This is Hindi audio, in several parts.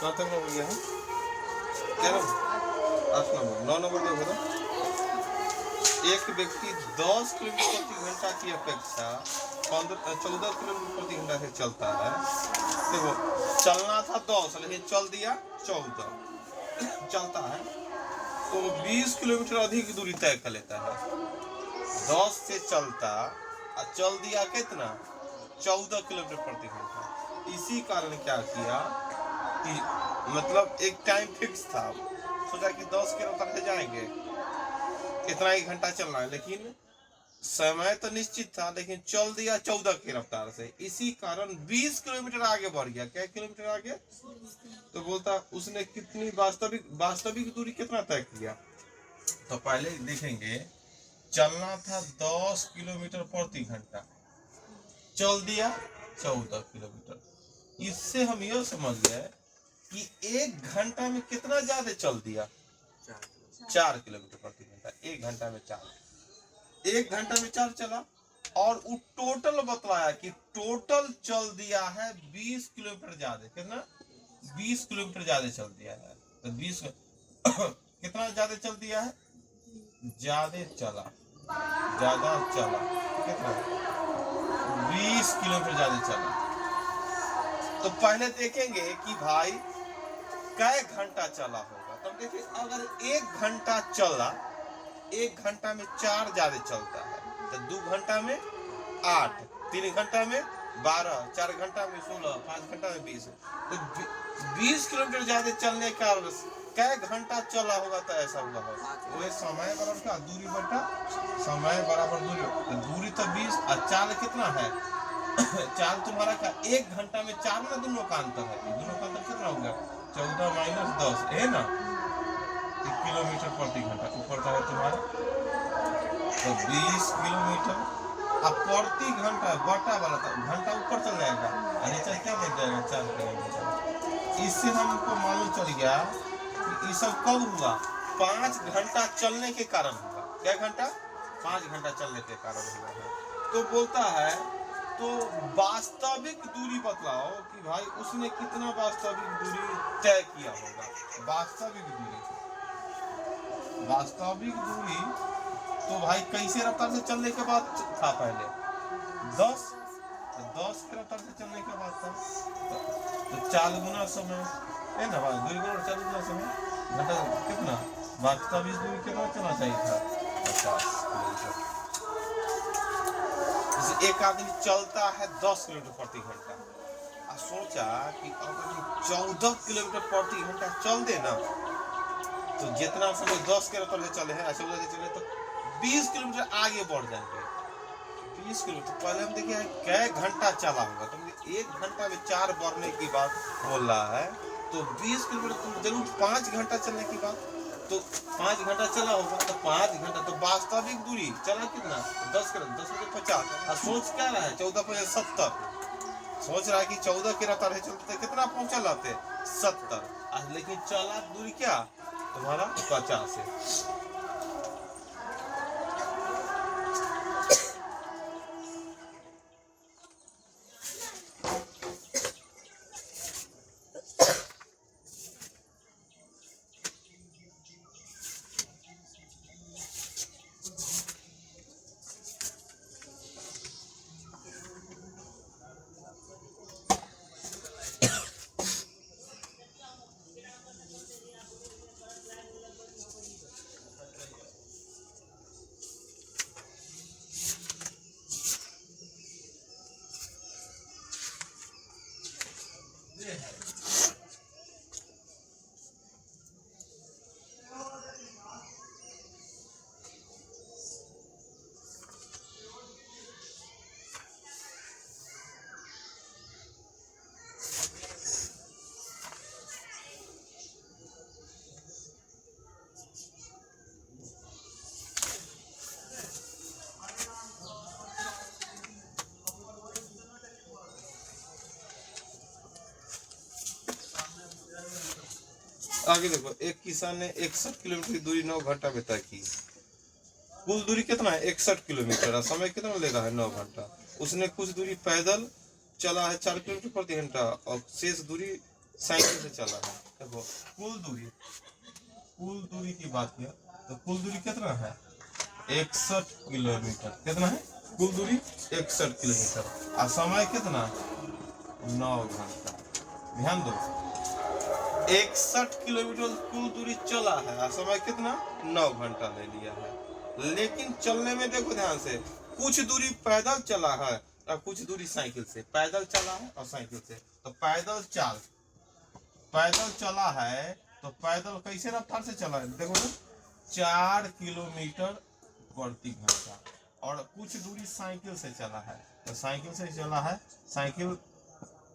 कहाँ तक हो गया है? क्या नंबर? 8 नंबर, 9 नंबर देखो तो। एक व्यक्ति 10 किलोमीटर प्रति घंटा की अपेक्षा 14 किलोमीटर प्रति घंटा से चलता है। देखो चलना था 10 लेकिन चल दिया 14 चलता है तो 20 किलोमीटर अधिक दूरी तय कर लेता है। 10 से चलता और चल दिया कितना 14 किलोमीटर प्रति घंटा। इसी कारण क्या किया कि मतलब एक टाइम फिक्स था, सोचा कि 10 के रफ्तार से जाएंगे इतना ही घंटा चलना है, लेकिन समय तो निश्चित था लेकिन चल दिया 14 की रफ्तार से। इसी कारण 20 किलोमीटर आगे बढ़ गया। क्या किलोमीटर आगे? तो बोलता उसने कितनी वास्तविक दूरी कितना तय किया। तो पहले देखेंगे चलना था 10 किलोमीटर प्रति घंटा, चल दिया 14 किलोमीटर। इससे हम यह समझ गए कि 1 घंटा में कितना ज्यादा चल दिया 4 किलोमीटर प्रति घंटा। 1 घंटा में 4, 1 घंटा में 4 चला। और वो टोटल बतलाया कि टोटल चल दिया है 20 किलोमीटर ज्यादा। कितना? 20 किलोमीटर ज्यादा चल दिया है। तो 20 कितना ज्यादा चल दिया है? ज्यादा चला कितना? 20 किलोमीटर ज्यादा चला। तो पहले देखेंगे कि भाई कै घंटा चला होगा। तब देखिए अगर 1 घंटा चला, 1 घंटा में 4 ज्यादा चलता है तो 2 घंटा में 8, 3 घंटा में 12, 4 घंटा में 16, 5 घंटा में 20। तो 20 किलोमीटर ज्यादा चलने का कै घंटा चला होगा तो ऐसा हुआ होगा। वही समय बराबर का दूरी बटा समय बराबर दूरी। तो दूरी तो 20 और चाल कितना है? चाल तुम्हारा का 1 घंटा में 4 ना, दोनों का अंतर है। दोनों का अंतर कितना होगा? 14 माइनस 10 है ना, किलोमीटर प्रति घंटा ऊपर का है तुम्हारा। तो 20 किलोमीटर अब प्रति घंटा बटा वाला था, घंटा ऊपर चल जाएगा और नीचे क्या बच जाएगा 4 किलोमीटर। इससे हमको मालूम चल गया कि ये सब कब हुआ? 5 घंटा चलने के कारण हुआ। क्या घंटा? 5 घंटा चलने के कारण हुआ है। तो बोलता है तो वास्तविक दूरी बतलाओ कि भाई उसने कितना वास्तविक दूरी तय किया होगा। वास्तविक दूरी तो भाई कैसे रफ्तार से चलने के बाद था? पहले 10 के रफ्तार से चलने के बाद था तो 4 गुना समय है ना भाई, 2 गुना 4 गुना समय घंटा कितना? वास्तविक दूरी कितना चलना चाहिए था? 50 किलोमीटर। एक आदमी चलता है 10 किलोमीटर प्रति घंटा और सोचा कि अगर 14 किलोमीटर प्रति घंटा चल दे ना तो जितना समय 10 के रफ्तार से चले हैं 14 से चले तो 20 किलोमीटर आगे बढ़ जाएंगे। 20 किलोमीटर पहले हम देखिए कै घंटा चला होगा। तो 1 घंटा में 4 बढ़ने की बात बोल रहा है तो 20 किलोमीटर तो जरूर 5 घंटा चलने की बात। तो 5 घंटा चला होगा तो 5 घंटा तो वास्तविक दूरी चला कितना? 10 में 50 और सोच क्या रहा है? 14 पर 70 सोच रहा है कि 14 के रफ्तार से चलते कितना पहुंचा लाते 70, लेकिन चला दूरी क्या तुम्हारा 50 है। आगे देखो एक किसान ने 61 किलोमीटर की दूरी 9 घंटा में तय की। कुल दूरी कितना है? 61 किलोमीटर। समय कितना लेगा है? 9 घंटा। उसने कुछ दूरी पैदल चला है 4 किलोमीटर प्रति घंटा और शेष दूरी साइकिल से चला है। देखो कुल दूरी की बात किया तो कुल दूरी कितना है 61 किलोमीटर। कितना है कुल दूरी 61 किलोमीटर और समय कितना 9 घंटा। ध्यान दो 61 किलोमीटर कुल दूरी चला है और समय कितना 9 घंटा ले लिया है। लेकिन चलने में देखो ध्यान से कुछ दूरी पैदल चला है और कुछ दूरी साइकिल से। पैदल चला है और साइकिल से। तो पैदल चला है तो पैदल कैसे रफ्तार से चला है देखो तो 4 किलोमीटर प्रति घंटा। और कुछ दूरी साइकिल से चला है तो साइकिल से चला है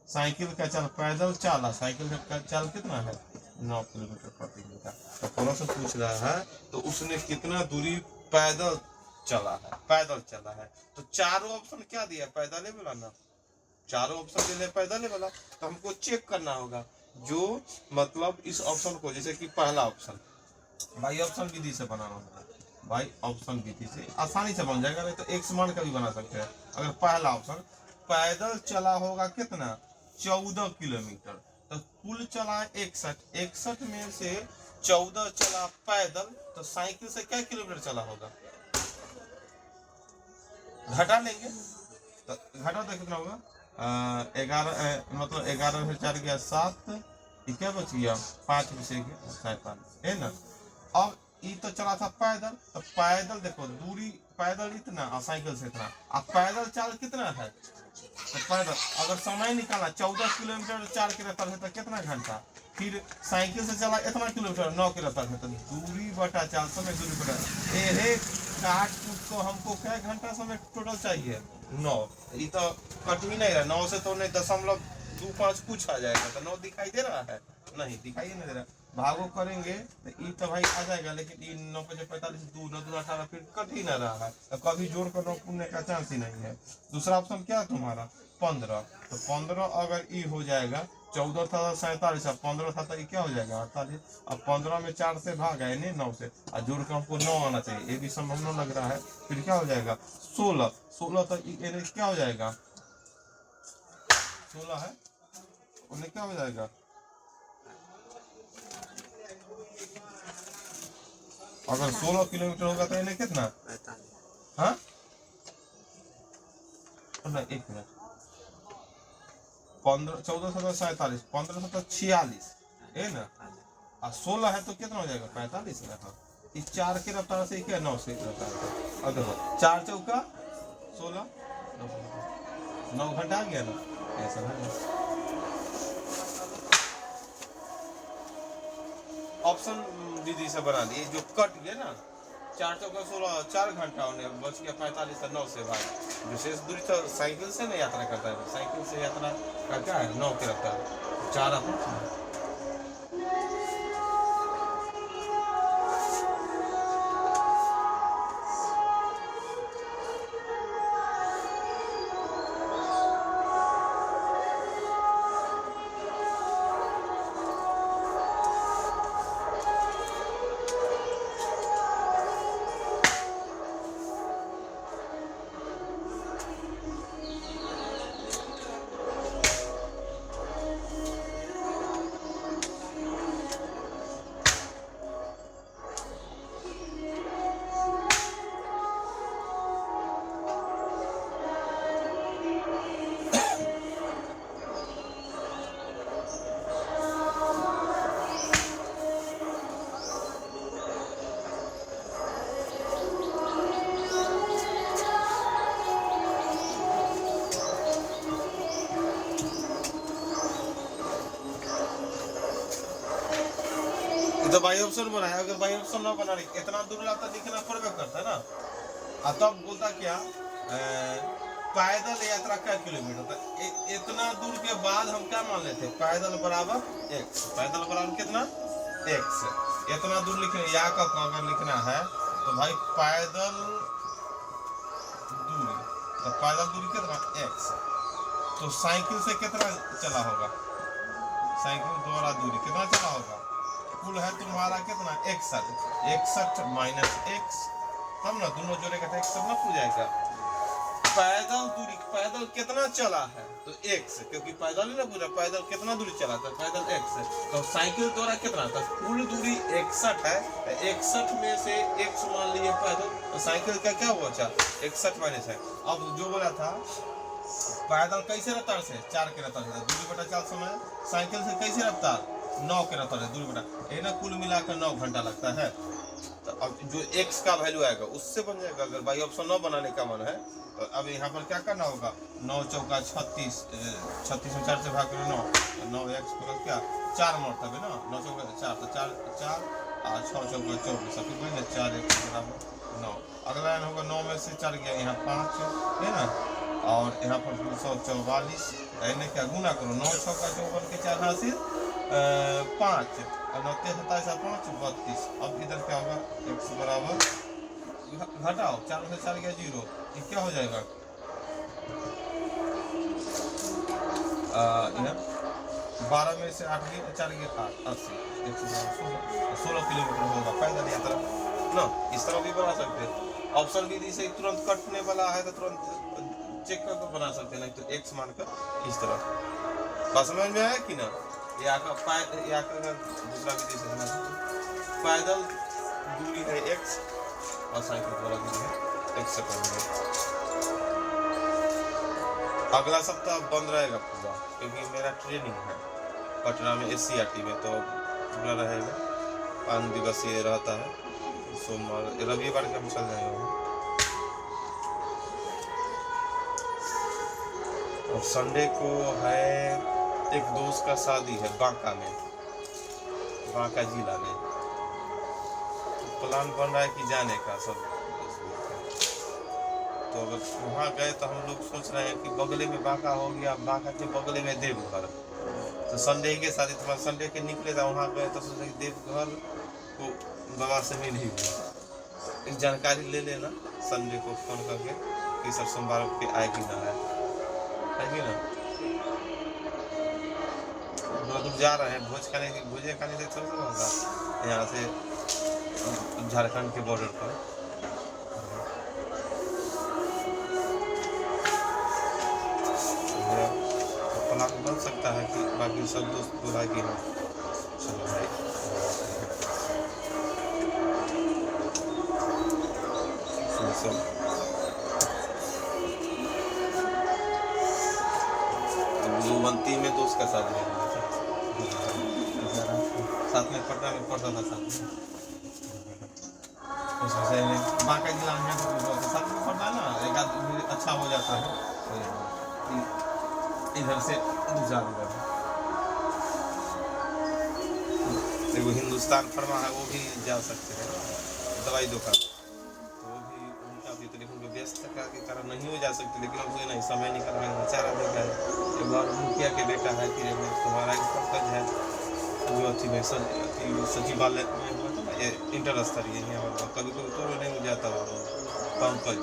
साइकिल का चल पैदल चला साइकिल का चल कितना है 9 किलोमीटर प्रति घंटा। तो प्रश्न पूछ रहा है तो उसने कितना दूरी पैदल चला है। तो चारों ऑप्शन क्या दिया पैदल वाला ना चारों ऑप्शन दिए पैदल वाला। तो हमको चेक करना होगा जो मतलब इस ऑप्शन को जैसे कि पहला ऑप्शन बाई ऑप्शन विधि से बनाना होगा। बाई ऑप्शन विधि से आसानी से बन जाएगा। नहीं तो एक समान का भी बना सकते हैं। अगर पहला ऑप्शन पैदल चला होगा कितना 14 किलोमीटर तो कुल चला 61 में से 14 चला पैदल तो साइकिल से क्या किलोमीटर चला होगा घटा लेंगे तो घटा तो कितना होगा 11 मतलब 11 से 4 गया 7 क्या बच गया 5 में से 47 है ना। अब ये तो चला था पैदल तो पैदल देखो दूरी पैदल इतना और साइकिल से इतना। अब पैदल चाल कितना है तो पैदल अगर समय निकाला 14 किलोमीटर 4 की रफ्तार है तो कितना घंटा। फिर साइकिल से चला इतना किलोमीटर 9 की रफ्तार है तो दूरी बटा चाल समय दूरी बटा काट तो हमको क्या घंटा समय टोटल चाहिए 9। ये तो कट ही नहीं रहा 9 से तो नहीं 0.25 कुछ आ जाएगा तो 9 दिखाई दे रहा है नहीं दिखाई नहीं दे रहा। भागो करेंगे तो ये तो भाई आ जाएगा लेकिन ये 9 5 45 2 9 2 18 फिर कट ही ना रहा है तो कभी जोड़ कर पुण्य का चांस ही नहीं है। दूसरा ऑप्शन क्या है तुम्हारा 15 तो 15 अगर ये हो जाएगा 14 था 47 अब 15 था तो ये क्या हो जाएगा 48। अब 15 में 4 से भाग है नहीं 9 से और जोड़ कर हमको 9 आना चाहिए। ये भी संभव नहीं लग रहा है। फिर क्या हो जाएगा 16 तो ये क्या हो जाएगा 16 है उन्हें क्या हो जाएगा अगर 16 किलोमीटर होगा तो इन्हें कितना हाँ एक मिनट 15 14 47 15 46 है ना और 16 है तो कितना हो जाएगा 45 ना। हाँ इस 4 की रफ्तार से क्या 9 से रफ्तार और देखो 4 चौका 16 9 घंटा आ गया ना ऐसा है। ऑप्शन विधि से बना दिए जो कट गए ना 4 चौका 16 4 घंटा उन्हें बच गया 45 9 से भाग। विशेष दूरी तो साइकिल से नहीं यात्रा करता है। साइकिल से यात्रा का क्या है 9 की रफ्तार 4 अपन तो बाई ऑप्शन बना है। अगर बाई ऑप्शन ना बना रही इतना दूर लाता दिखना पड़ेगा करता है ना। तब बोलता क्या पैदल यात्रा क्या किलोमीटर था इतना दूर के बाद हम क्या मान लेते पैदल बराबर x पैदल बराबर कितना x इतना दूर लिखना या का अगर लिखना है तो भाई पैदल दूरी तो पैदल दूरी कितना x तो साइकिल से कितना चला होगा साइकिल द्वारा दूरी कितना चला होगा कुल है तुम्हारा कितना 61 माइनस x तब ना दोनों जोड़ेगा तो x सब ना हो जाएगा पैदल दूरी, पैदल कितना चला है तो x, क्योंकि पैदल ही ना पूरा, पैदल कितना दूरी चला था, पैदल x। तो साइकिल द्वारा कितना था, कुल दूरी 61 है, 61 में से x मान लिए पैदल, तो साइकिल का क्या हुआ, 61 माइनस है। अब जो बोला था पैदल कैसे रफ्तार से, 4 के रफ्तार से, दूरी बटा 4 समय, साइकिल से कैसे रफ्तार, 9 के रफ्तार है, दूरी बटा, ये ना कुल मिलाकर 9 घंटा लगता है। तो अब जो x का वैल्यू आएगा उससे बन जाएगा। अगर बाई ऑप्शन 9 बनाने का मन है तो अब यहाँ पर क्या करना होगा, 9 चौका 36, 36 में 4 से भाग करो 9, 9x प्लस क्या 4 मरतबे ना, 9 चौका 4, तो 4 और 6 चौका 24, सब कुछ बन 4x बराबर 9। अगला होगा 9 में से 4 गया यहाँ 5 है ना, और यहाँ पर 244, यानी क्या गुना करो, 9 चौका 54 के 4 हासिल 5 और 9 27 5 32। अब इधर क्या होगा, x बराबर घटाओ, 4 में से 4 गया 0, ये क्या हो जाएगा, 12 में से 8 गया 4 गया 8, 80, 16 किलोमीटर होगा पैदल यात्रा ना। इस तरह भी बना सकते हैं। ऑप्शन विधि से तुरंत कटने वाला है तो तुरंत चेक करके बना सकते हैं, नहीं तो x मानकर इस तरह। बात समझ में आया कि ना, या दूसरा विधि से पैदल दूरी है x और साइकिल वाला दूरी है 1 सेकंड। अगला सप्ताह बंद रहेगा पूरा, क्योंकि मेरा ट्रेनिंग है पटना में SCRT में, तो पूरा रहेगा, 5 दिवसीय रहता है। सोमवार रविवार के हम चल जाएंगे। और संडे को है एक दोस्त का शादी है बांका में, बांका जिला में, प्लान बन रहा है कि जाने का सब। तो अगर वहाँ गए तो हम लोग सोच रहे हैं कि बगले में बांका हो गया, बांका के बगले में देवघर, तो संडे के साथ तुम्हारा संडे के निकले था, वहाँ गए तो सोचे देवघर को बाबा से मिल ही गया। एक जानकारी ले लेना संडे को फोन करके कि सर सोमवार के आए कि ना है कि ना। दूर जा रहे हैं भोज खाने से थोड़ा होगा, यहाँ से झारखंड के बॉर्डर पर। प्लान बन सकता है कि बाकी सब दोस्त बोला कि हाँ चलो भाई। युवंती में दोस्त का शादी है, साथ में पटना में पढ़ता था, साथ में बांका जिला में साथ में पढ़ना ना, एक आदमी अच्छा हो जाता है इधर से दूसरा इधर। देखो हिंदुस्तान फर्मा है, वो भी जा सकते हैं दवाई दुकान, तो वो भी उनका भी टेलीफोन पे व्यस्त के कारण नहीं हो जा सकते, लेकिन अब नहीं समय निकल रहा है, बेचारा देखा है एक बार मुखिया के बेटा है, फिर तुम्हारा पंकज है जो अथी में सचिवालय में हुआ था ना, ये इंटर स्तरीय है, कभी कभी तो नहीं हो जाता वो पंकज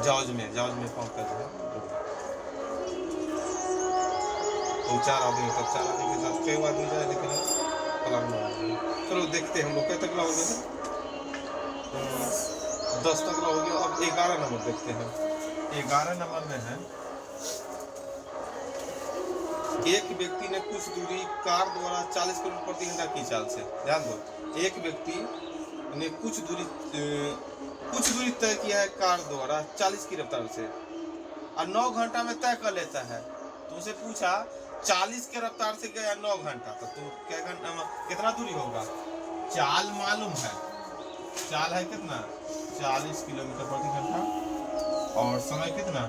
जॉर्ज में पंकज है, तो 4 आदमी तक 4 आदमी के साथ कई आदमी जाए, लेकिन चलो देखते हैं हम लोग क्या तक हो गया, 10 तक हो गया। अब 11 नंबर देखते हैं। 11 नंबर में है एक व्यक्ति ने कुछ दूरी कार द्वारा 40 किलोमीटर प्रति घंटा की चाल से, ध्यान दो, एक व्यक्ति ने कुछ दूरी तय किया है कार द्वारा 40 की रफ्तार से और 9 घंटा में तय कर लेता है। तुमसे पूछा 40 के रफ्तार से गया 9 घंटा, तो तुम क्या कितना दूरी होगा, चाल मालूम है, चाल है कितना 40 किलोमीटर प्रति घंटा और समय कितना,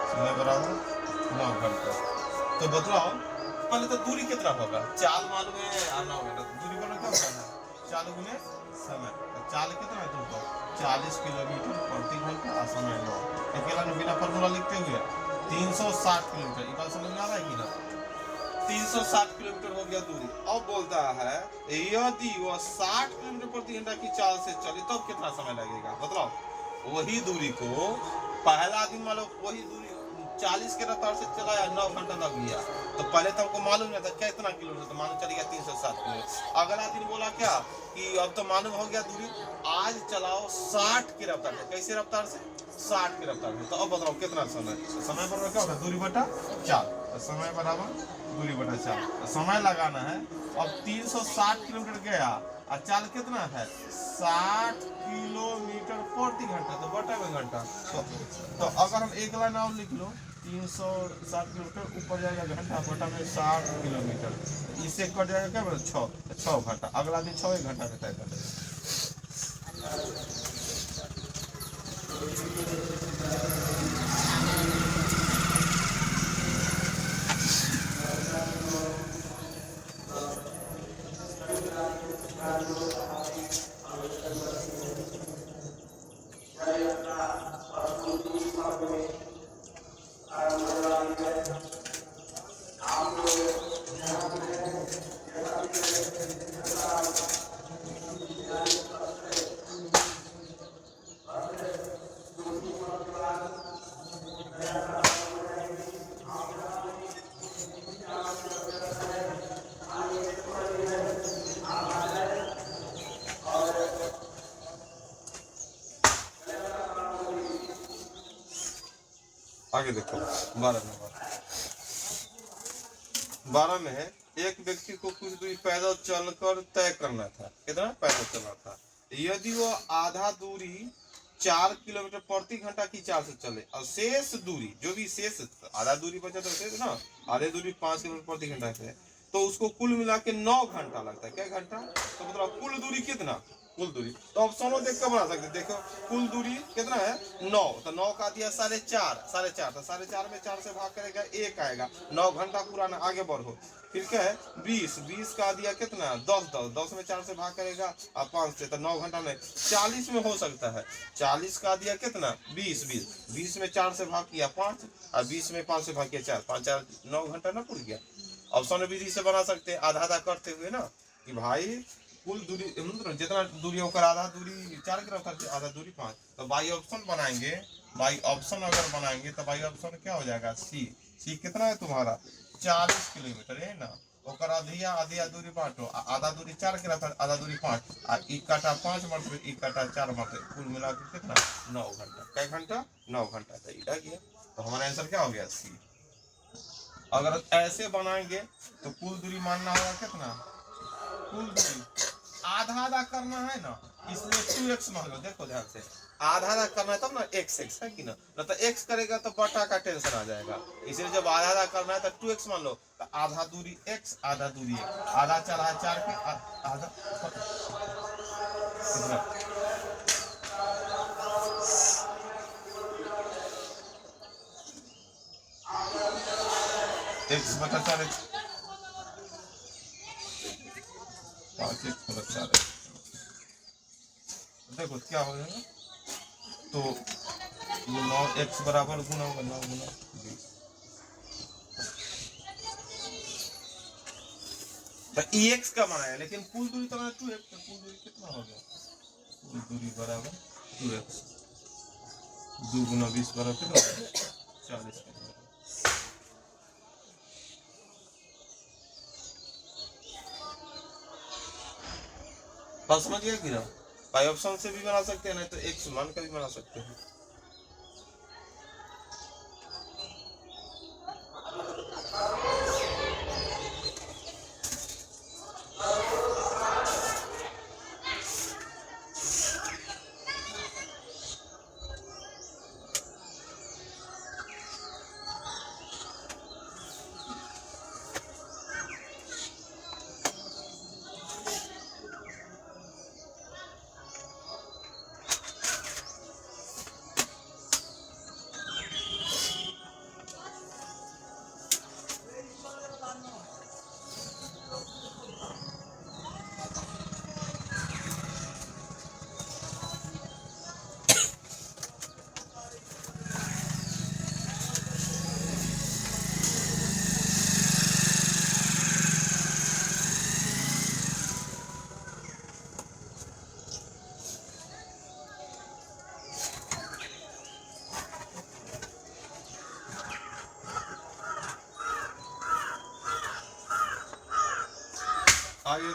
समय बराबर 9 घंटा। तो बताओ पहले तो दूरी कितना होगा, चाल मालूम है और 9 घंटा, तो दूरी बोलना क्या होगा, चाल गुने समय, तो चाल कितना है तुमको 40 किलोमीटर प्रति घंटा और समय 9, अकेला बिना फॉर्मूला लिखते हुए 360 किलोमीटर, ये बात समझ में आ रहा है कि ना, 360 किलोमीटर हो गया दूरी। अब बोलता है यदि वह 60 किलोमीटर प्रति घंटा की चाल से चले तो कितना समय लगेगा, बताओ। वही दूरी को पहला दिन मान लो वही दूरी 40 के रफ्तार से चलाया, 9 घंटा लग गया। तो पहले तो हमको मालूम नहीं था क्या इतना किलोमीटर, तो मालूम चल गया 307 किलोमीटर। अगला दिन बोला क्या कि अब तो मालूम हो गया दूरी, आज चलाओ 60 की रफ्तार से। कैसे रफ्तार से? 60 की रफ्तार से। तो अब बताओ कितना समय? समय बराबर क्या होता है? दूरी बटा 4। समय बराबर दूरी बटा 4। समय लगाना है। अब 360 किलोमीटर गया और चाल कितना है? 60 किलोमीटर प्रति घंटा, तो बटा में घंटा। तो अगर हम एक लाइन और लिख लो, 360 किलोमीटर ऊपर जाएगा घंटा, बटा में 60 किलोमीटर, इससे कट जाएगा क्या बोला? 6 घंटा। अगला दिन 6 घंटा में तय कर देगा। आगे देखो 12 में है, एक व्यक्ति को कुछ दूरी पैदल चलकर तय करना था। कितना पैदल चलना था? यदि वो आधा दूरी 4 किलोमीटर प्रति घंटा की चाल से चले और शेष दूरी, जो भी शेष आधा दूरी बचा तो शेष ना, आधे दूरी 5 किलोमीटर प्रति घंटा से, तो उसको कुल मिला के 9 घंटा लगता है। क्या घंटा? तो मतलब कुल दूरी कितना? कुल दूरी तो ऑप्शनों देख कर बना सकते हैं। देखो कुल दूरी कितना है? 9। तो 9 का दिया 4.5, तो 4.5 में 4 से भाग करेगा 1 आएगा। 9 घंटा पूरा ना, आगे बढ़ो। फिर क्या है? 20 का दिया कितना? 10 में 4 से भाग करेगा और 5 से, तो 9 घंटा में 40 में हो सकता है। 40 का दिया कितना? 20 में 4 से भाग किया 5 और 20 में 5 से भाग किया 4, 5 4 9 घंटा ना पूर गया। ऑप्शन विधि से बना सकते हैं आधा आधा करते हुए ना, कि भाई कुल दूरी जितना दूरी होकर आधा दूरी 4 की रफ्तार से, आधा दूरी 5। तो बाई ऑप्शन बनाएंगे, बाई ऑप्शन अगर बनाएंगे तो बाई ऑप्शन क्या हो जाएगा? सी कितना है तुम्हारा? 40 किलोमीटर है ना। ओकर आधिया दूरी बांटो, आधा दूरी 4 की रफ्तार, आधा दूरी 5 और 1 काटा 5 मरते 1 काटा 4 मरते, कुल मिला के कितना? 9 घंटा। क्या घंटा? 9 घंटा। तो इधर गया, तो हमारा आंसर क्या हो गया? सी। अगर ऐसे बनाएंगे तो कुल दूरी मानना होगा कितना? कुल दूरी आधा आधा करना है ना, इसलिए 2x मान लो। देखो ध्यान से, आधा आधा करना है तब ना x है कि ना, तो x करेगा तो बटा का टेंशन आ जाएगा। इसलिए जब आधा आधा करना है तो 2x मान लो। तो आधा दूरी x, आधा दूरी x, आधा चला है 4 के, आधा कितना? x बटा 4x, 5x बटा 4x। देखो क्या हो जाएगा, तो 9x बराबर गुना होगा 9 गुना 20। तो EX का बनाया, लेकिन कुल दूरी तो 2x, तो कुल दूरी कितना हो गया? कुल दूरी बराबर 2x, 2 गुना 20 बराबर कितना? 40 के। बात समझ गया कि ना? बाई ऑप्शन से भी बना सकते हैं, नहीं तो x मान कर भी बना सकते हैं।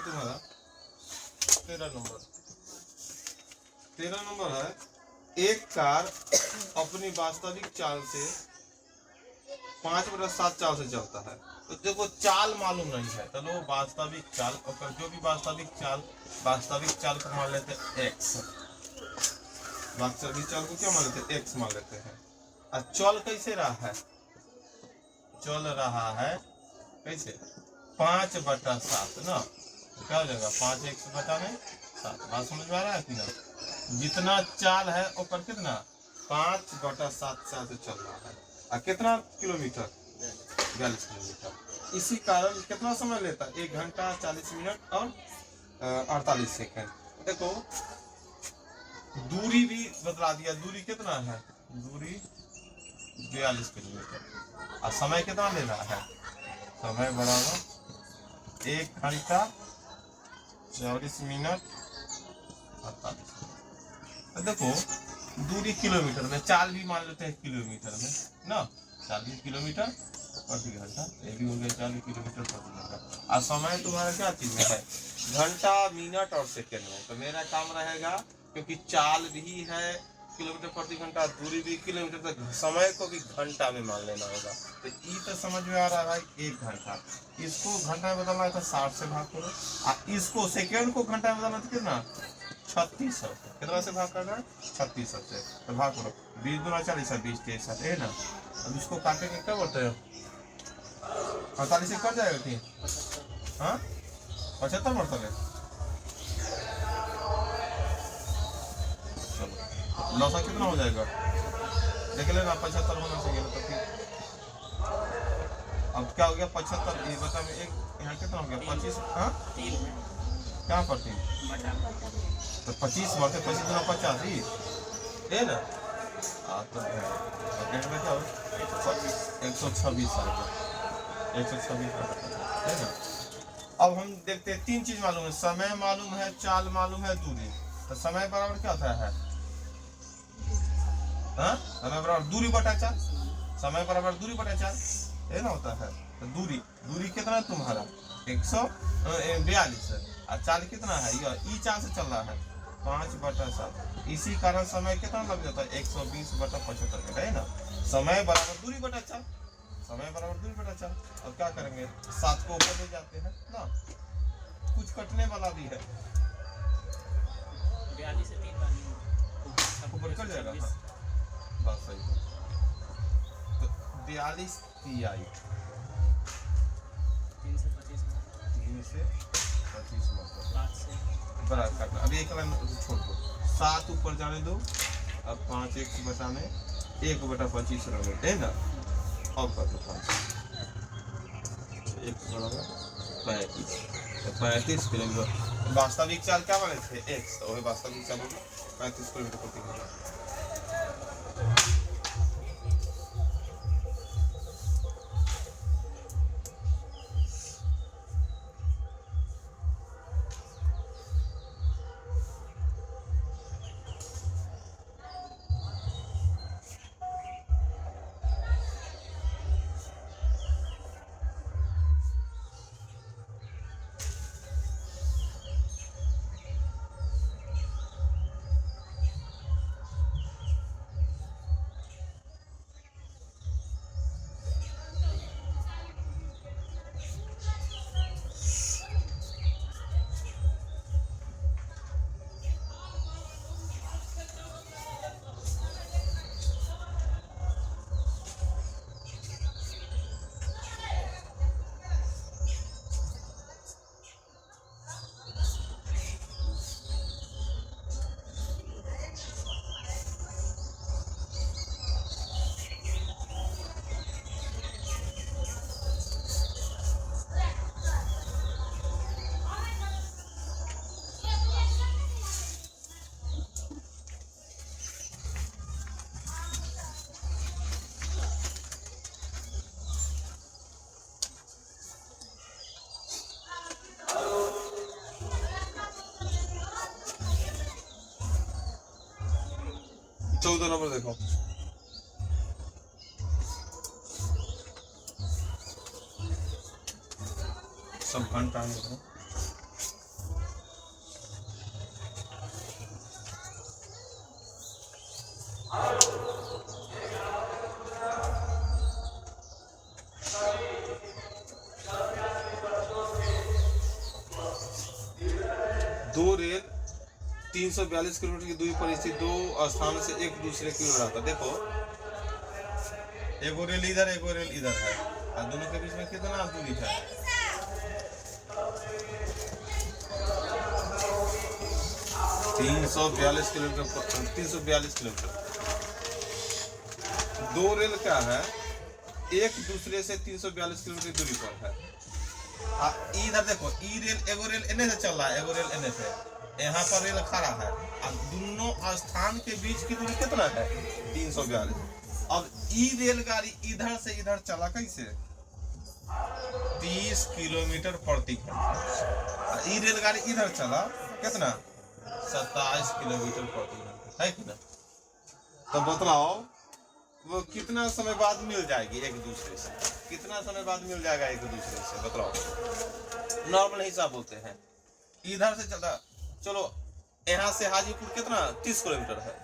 तुम्हारा 13 नंबर। 13 नंबर है, एक कार अपनी वास्तविक चाल से 5/7 चाल से चलता है। तो देखो चाल मालूम नहीं है, चलो वास्तविक चाल और जो भी वास्तविक चाल को मान लेते हैं एक्स। वास्तविक चाल को क्या मान लेते हैं? एक्स मान लेते हैं। और चल कैसे रहा है? चल रहा है कैसे? 5/7 ना, क्या हो जाएगा? 5x/7। बात समझ में आ रहा है कि ना? जितना चाल है ऊपर कितना 5/7 चाल से चल रहा है। और कितना किलोमीटर? 42 किलोमीटर। इसी कारण कितना समय लेता है? 1 घंटा 40 मिनट और 48 सेकंड। देखो दूरी भी बतला दिया, दूरी कितना है? दूरी 42 किलोमीटर। और समय कितना ले रहा है? समय बराबर 1 घंटा 40 मिनट 48 मिनट। देखो दूरी किलोमीटर में, चाल भी मान लेते हैं किलोमीटर में ना। 40 किलोमीटर प्रति घंटा, ये भी हो गया 40 किलोमीटर प्रति घंटा। और समय तुम्हारा क्या चीज में है? घंटा, मिनट और सेकंड में। तो मेरा काम रहेगा, क्योंकि चाल भी है किलोमीटर प्रति घंटा, दूरी भी किलोमीटर, तक समय को भी घंटा में मान लेना होगा। तो ये तो समझ में आ रहा है 1 घंटा। इसको घंटा में बदलना है तो 60 से भाग करो। और इसको सेकंड को घंटा में बदलना तो कितना? 3600। कितना से भाग करना है? 3600 से। तो भाग करो, 20 गुना 40 है, 20 के साथ है ना। अब इसको काटेंगे क्या बोलते हैं? 48 से कट जाएगा कि? हाँ 75 मतलब है। चलो लौसा कितना हो जाएगा देख लेना, 75 होना चाहिए। तो फिर अब क्या हो गया? 75। ये बता में एक यहाँ कितना हो गया? 25। हाँ क्या पर 3? तो 25 बढ़ते 25 गुना 50 ही है ना। तो में क्या हो? 126 आ गया, 126 है ना। अब हम देखते हैं 3 चीज मालूम है, समय मालूम है, चाल मालूम है, दूरी। तो समय बराबर क्या होता है? हाँ समय बराबर दूरी बटा चाल। समय बराबर दूरी बटा चाल है ना होता है। तो दूरी कितना तुम्हारा? 142 है। और चाल कितना है? यह ई चाल से चल रहा है 5/7। इसी कारण समय कितना लग जाता है? 120/75 है ना। समय बराबर दूरी बटा चाल, समय बराबर दूरी बटा चाल। अब क्या करेंगे? 7 को ऊपर ले जाते हैं ना, कुछ कटने वाला भी है। 42 से 3 ऊपर कट जाएगा। हाँ बात सही है। तो 42 TI 3 से 25 बराबर काटना। अभी एक लाइन छोड़ दो, 7 ऊपर जाने दो। अब 5 1 बचाने 1/25 रहे है ना। अब कर दो 5 1 बराबर 35। तो 35 किलोमीटर। वास्तविक चाल क्या बने थे? एक्स। तो वही वास्तविक चाल होगी 35 किलोमीटर प्रति घंटा। चौदह नंबर देखो, सब घंटा है देखो। दो रेल 342 किलोमीटर की दूरी पर स्थित दो स्थानों से एक दूसरे की ओर आता। देखो एगो रेल इधर एगो रेल इधर है और दोनों के बीच में कितना दूरी है? 342 किलोमीटर। 342 किलोमीटर। दो रेल क्या है, एक दूसरे से 342 किलोमीटर की दूरी पर है। इधर देखो, ई रेल एगो रेल एने से चल रहा है, एगो रेल एने से, यहाँ पर रेल खड़ा है और दोनों स्थान के बीच की दूरी कितना है? 342। अब ई रेलगाड़ी इधर से इधर चला कैसे? 30 किलोमीटर प्रति घंटा। ई रेलगाड़ी इधर चला कितना? 27 किलोमीटर प्रति घंटा, है कि ना? तो बतलाओ वो कितना समय बाद मिल जाएगी एक दूसरे से? कितना समय बाद मिल जाएगा एक दूसरे से? बताओ। नॉर्मल हिसाब बोलते हैं। इधर से चला, चलो यहाँ से हाजीपुर कितना? 30 किलोमीटर है।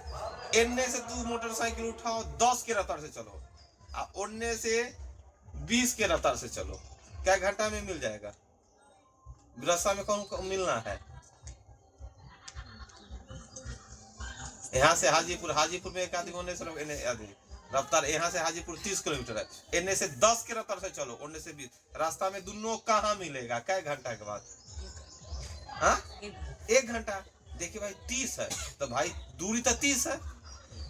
एने से तू मोटरसाइकिल उठाओ 10 के रफ्तार से चलो, उन्ने से 20 के रफ्तार से चलो, क्या घंटा में मिल जाएगा? रास्ता में कौन मिलना है? यहाँ से हाजीपुर में एक आदमी, उन्ने से आदमी रफ्तार। यहाँ से हाजीपुर 30 किलोमीटर है, इन्ने से 10 के रफ्तार से चलो, उन्ने से 20। रास्ता में दोनों कहाँ मिलेगा? क्या घंटा के बाद? हाँ, 1 घंटा। देखिए भाई 30 है तो भाई दूरी तो 30 है,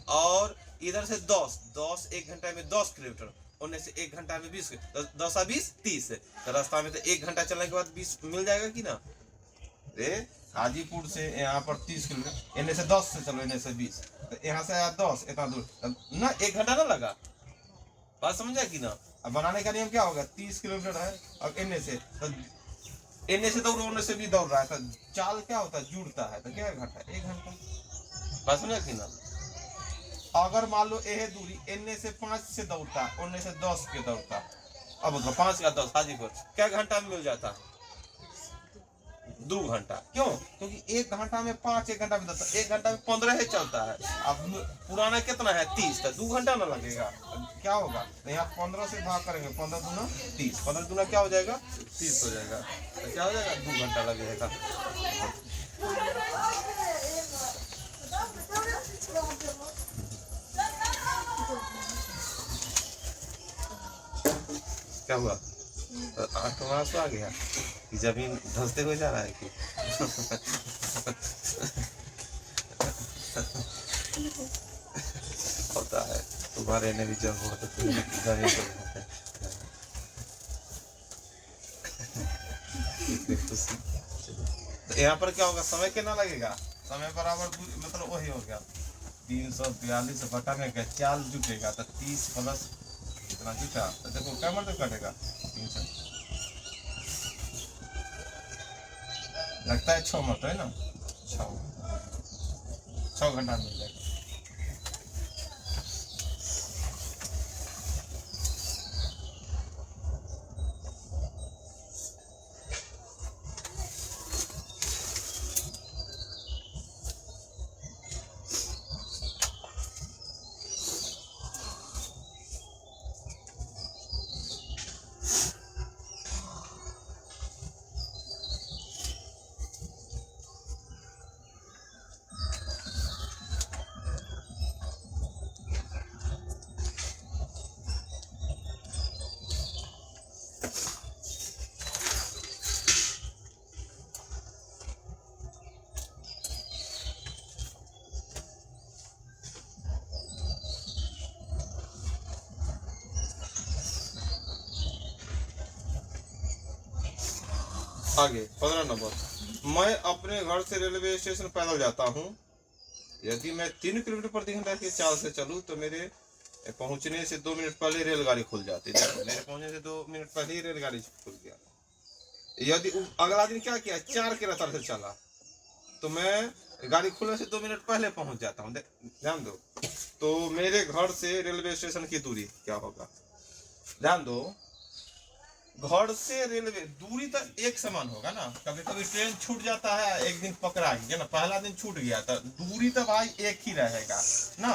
और इधर से 10 1 घंटा में 10 किलोमीटर, उन्ने से 1 घंटा में 20, 10 और 20 30 है। तो रास्ता में तो 1 घंटा चलने के बाद 20 मिल जाएगा कि ना? रे हाजीपुर से यहाँ पर 30 किलोमीटर, इन्हें से 10 से चलो, इन्हें से 20, तो यहाँ से आया 10, इतना दूर ना 1 घंटा ना लगा। बात समझा कि ना? अब बनाने का नियम क्या होगा? 30 किलोमीटर है और इन्हें से दौड़, उन्हें से भी दौड़ रहा है, तो चाल क्या होता है? जुड़ता है, तो क्या घंटा? 1 घंटा। बात समझा कि ना? अगर मान लो यह दूरी इन्हें से 5 से दौड़ता, उन्हें से 10 के दौड़ता, अब मतलब 5 का 10 हाजीपुर, क्या घंटा में मिल जाता? 2 घंटा। क्यों? क्योंकि 1 घंटा में 5, 1 घंटा में 10, 1 घंटा में 15 ही चलता है। अब पुराना कितना है? 30, तो 2 घंटा ना लगेगा। क्या होगा? तो यहाँ 15 से भाग करेंगे, 15 दूना 30, 15 दूना क्या हो जाएगा? 30 हो जाएगा। तो क्या हो जाएगा? 2 घंटा लगेगा। क्या हुआ? आंख आ गया कि जमीन धंसते हुए जा रहा है कि? होता है, तुम्हारे ने भी जब हुआ तो तुम जमीन तो यहाँ पर क्या होगा? समय कितना लगेगा? समय बराबर मतलब वही हो गया 342 बटा में क्या चाल जुटेगा, तो 30 प्लस इतना जुटा, तो देखो क्या मतलब कटेगा? 300 लगता है 6 मिनट है ना? 6 घंटा मिल जाएगा। आगे 15 नंबर, मैं अपने घर से रेलवे स्टेशन पैदल जाता हूँ। यदि मैं 3 किलोमीटर प्रति घंटा की चाल से चलूँ तो मेरे पहुंचने से 2 मिनट पहले रेलगाड़ी खुल जाती है। मेरे पहुंचने से 2 मिनट पहले ही रेलगाड़ी खुल गया। यदि अगला दिन क्या किया? 4 के रफ्तार से चला तो मैं गाड़ी खुलने से 2 मिनट पहले पहुंच जाता हूँ। ध्यान दो, तो मेरे घर से रेलवे स्टेशन की दूरी क्या होगा? ध्यान दो, घर से रेलवे दूरी तो एक समान होगा ना। कभी कभी ट्रेन छूट जाता है, एक दिन पकड़ा गया ना, पहला दिन छूट गया तो दूरी तो भाई एक ही रहेगा ना।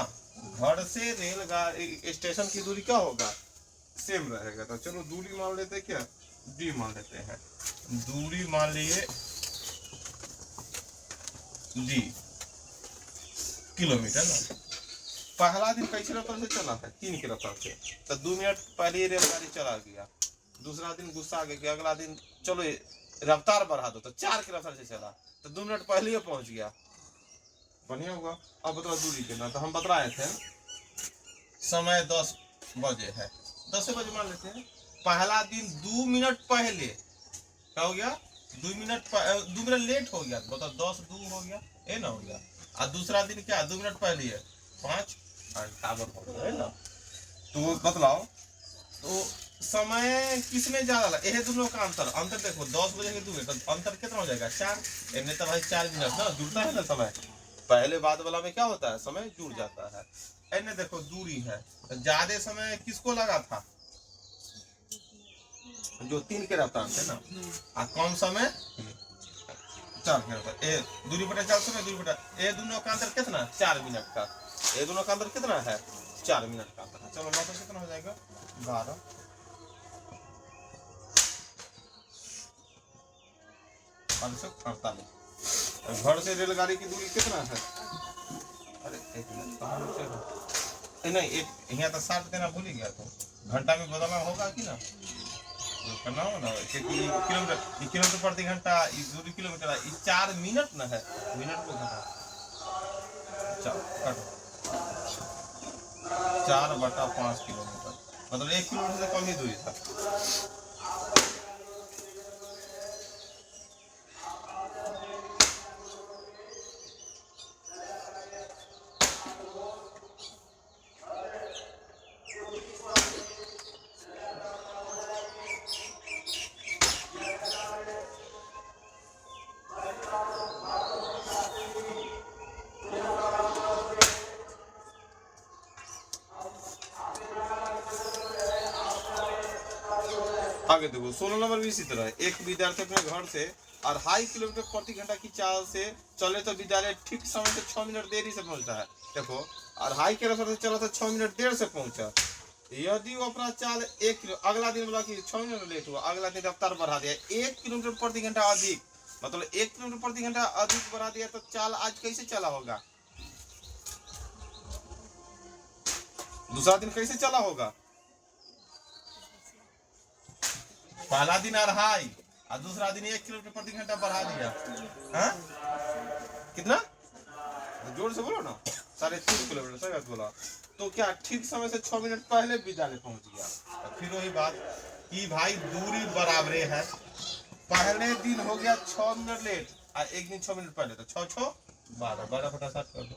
घर से रेलगाड़ी स्टेशन की दूरी क्या होगा, सेम रहेगा। तो चलो दूरी मान लेते हैं, क्या डी मान लेते हैं, दूरी मान लिए डी किलोमीटर ना। पहला दिन कैसे रफ्तार से चला है, 3 की रफ्तार से, तो 2 मिनट पहले रेलगाड़ी चला गया। दूसरा दिन गुस्सा आ गया, अगला दिन चलो रफ्तार बढ़ा दो, तो 4 की रफ्तार से चला, तो 2 मिनट पहले ही पहुंच गया, बढ़िया होगा। अब बताओ दूरी कितना, तो हम बता रहे थे समय 10 बजे है, 10 बजे मान लेते हैं। पहला दिन 2 मिनट पहले क्या हो गया, 2 मिनट लेट हो गया, बताओ 10 2 हो गया, ये ना हो गया। और दूसरा दिन क्या 2 मिनट पहले है, 5 टावर हो गया, है ना। तो बतलाओ तो समय किसमें ज्यादा लगा, यह दोनों का अंतर देखो, 10 बजे के 2 मिनट, तो अंतर कितना हो जाएगा 4, इन्हें तो भाई 4 मिनट ना जुड़ता है ना समय, पहले बाद वाला में क्या होता है समय जुड़ जाता है। इन्हें देखो दूरी है, तो ज्यादा समय किसको लगा था, जो 3 के रफ्तार से ना, और कम समय 4 के रफ्तार, ए दूरी बटा 4 समय, दूरी बटा ये दोनों का अंतर कितना 4 मिनट का, ये दोनों का अंतर कितना है 4 मिनट का अंतर है। चलो मतलब कितना हो जाएगा 12 548। घर से रेलगाड़ी की दूरी कितना है, अरे एक मिनट नहीं, एक यहाँ तो 60 देना भूल ही गया, तो घंटा में बदलना होगा कि ना, करना होगा ना, क्योंकि किलोमीटर प्रति घंटा दूरी किलोमीटर है, 4 मिनट ना है, मिनट को घटा, चलो काटो, 4/5 किलोमीटर, मतलब 1 किलोमीटर से कम ही दूरी था। आगे देखो 16 नंबर भी इसी तरह है। एक विद्यार्थी अपने घर से 2.5 किलोमीटर प्रति घंटा की चाल से चले तो विद्यालय ठीक समय से 6 मिनट देरी से पहुंचता है। देखो 2.5 के रफ्तार से चला तो 6 मिनट देर से पहुंचा। यदि वो अपना चाल 1 किलो, अगला दिन बोला कि 6 मिनट लेट हुआ, अगला दिन रफ्तार बढ़ा दिया 1 किलोमीटर प्रति घंटा अधिक, मतलब 1 किलोमीटर प्रति घंटा अधिक बढ़ा दिया, तो चाल आज कैसे चला होगा, दूसरा दिन कैसे चला होगा। पहला दिन 2.5 और दूसरा दिन 1 किलोमीटर प्रति घंटा बढ़ा दिया, हाँ कितना जोर से बोलो ना, 3.5 किलोमीटर, सही बात बोला। तो क्या ठीक समय से 6 मिनट पहले विद्यालय पहुंच गया। तो फिर वही बात कि भाई दूरी बराबरे है, पहले दिन हो गया 6 मिनट लेट और एक दिन 6 मिनट पहले, तो 6 6 12 12/7 कर दो।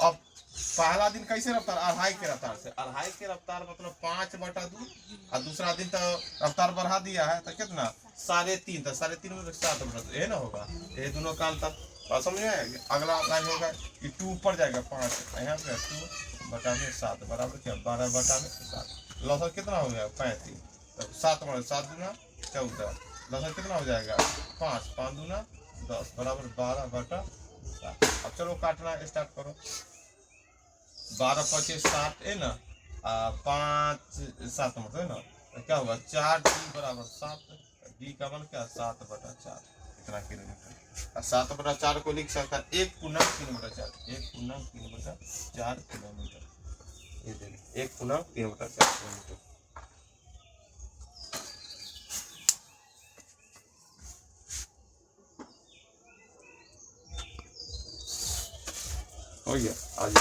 अब पहला दिन कैसे रफ्तार 2.5 के रफ्तार से, 2.5 के रफ्तार मतलब 5/2, और दूसरा दिन तो रफ्तार बढ़ा दिया है, तो कितना 3.5, तो 3.5 में 7/2, ये ना होगा, ये दोनों का अंतर बात समझ में। अगला लाइन होगा कि 2 ऊपर जाएगा 5, यहाँ पे 2/7 बराबर क्या 12/7, लौसर कितना हो गया 35, तो 7/7 दूना 14, लौसर कितना हो जाएगा 5 5 दूना 10 बराबर 12/7। अब चलो काटना स्टार्ट करो, 12 5 60 है ना, 5 7 मतलब है ना, तो क्या होगा 4 डी बराबर 7, डी का मान क्या 7/4, इतना किलोमीटर। 7/4 को लिख सकता है 1.3/4, 1.3/4 किलोमीटर, ये देखिए 1.3/4 किलोमीटर। हो गया आज।